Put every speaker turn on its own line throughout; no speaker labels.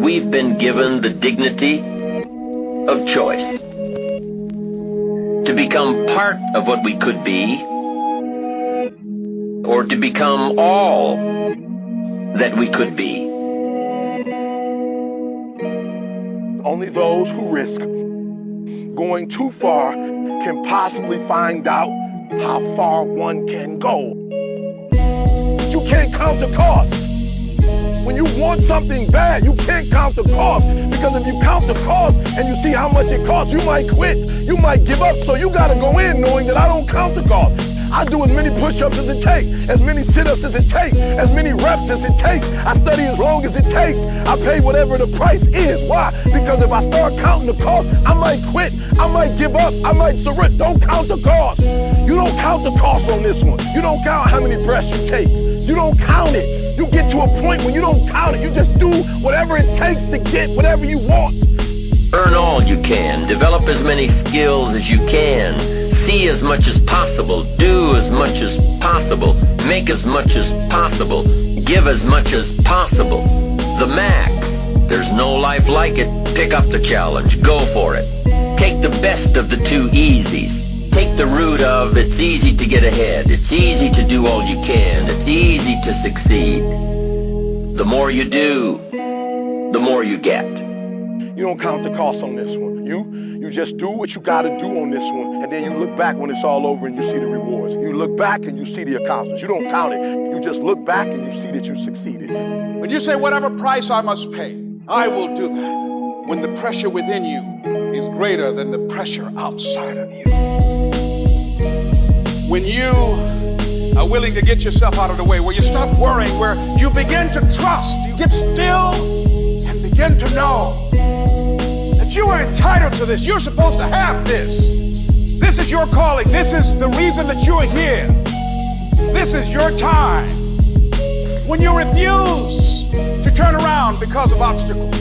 we've been given the dignity of choice. To become part of what we could be, or to become all that we could be.
Only those who risk going too far can possibly find out how far one can go. You can't count the cost. When you want something bad, you can't count the cost, because if you count the cost and you see how much it costs, you might quit, you might give up. So you gotta go in knowing that I don't count the cost. I do as many push-ups as it takes, as many sit-ups as it takes, as many reps as it takes. I study as long as it takes. I pay whatever the price is. Why? Because if I start counting the cost, I might quit, I might give up, I might surrender. Don't count the cost. You don't count the cost on this one. You don't count how many breaths you take. You don't count it. You get to a point when you don't count it. You just do whatever it takes to get whatever you want.
Earn all you can. Develop as many skills as you can. See as much as possible. Do as much as possible. Make as much as possible. Give as much as possible. The max. There's no life like it. Pick up the challenge. Go for it. Take the best of the two easies. Take the root of it's easy to get ahead. It's easy to do all you can. It's easy to succeed. The more you do, the more you get.
You don't count the cost on this one. You just do what you gotta do on this one, and then you look back when it's all over and you see the rewards. You look back and you see the accomplishments. You don't count it. You just look back and you see that you succeeded.
When you say whatever price I must pay, I will do that. When the pressure within you is greater than the pressure outside of you. When you are willing to get yourself out of the way, where you stop worrying, where you begin to trust, you get still and begin to know that you are entitled to this. You're supposed to have this. This is your calling. This is the reason that you are here. This is your time. When you refuse to turn around because of obstacles,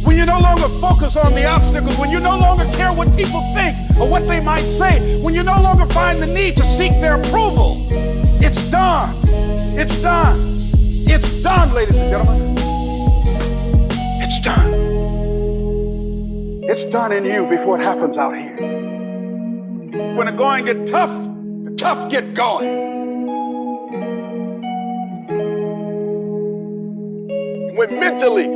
when you no longer focus on the obstacles, when you no longer care what people think or what they might say, when you no longer find the need to seek their approval, it's done. It's done. It's done, ladies and gentlemen. It's done. It's done in you before it happens out here. When the going get tough, the tough get going.
When mentally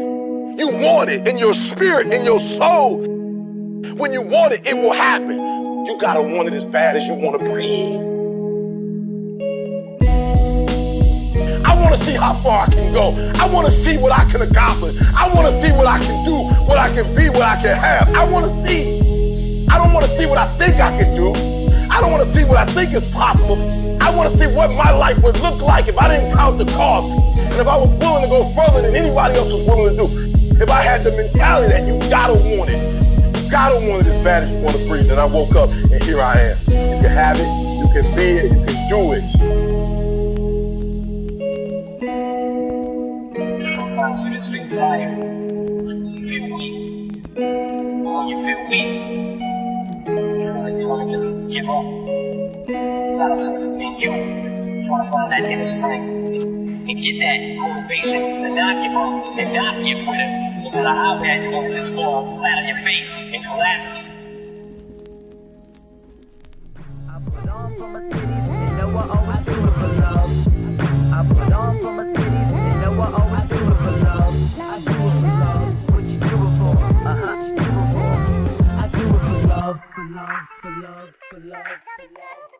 you want it, in your spirit, in your soul, when you want it, it will happen. You gotta want it as bad as you want to breathe. I want to see how far I can go. I want to see what I can accomplish. I want to see what I can do, what I can be, what I can have. I want to see. I don't want to see what I think I can do. I don't want to see what I think is possible. I want to see what my life would look like if I didn't count the cost, and if I was willing to go further than anybody else was willing to do. If I had the mentality that you gotta want it. You gotta want it as bad as you want to breathe. And I woke up and here I am. You can have it, you can be it, you can do it.
Sometimes you just feel tired. You feel weak. And when you feel weak, you feel like you want to just give up. You gotta search within you. Trying to find that inner strength and get that motivation to not give up and not get rid of it. No matter how bad you want to just fall flat on your face and collapse.
I put on for my titties and know I always do it for love. I put on for my titties and know I always do it for love. I do it for love. What you do it for? Do it for. I do it for love, for love, for love, for love, for love.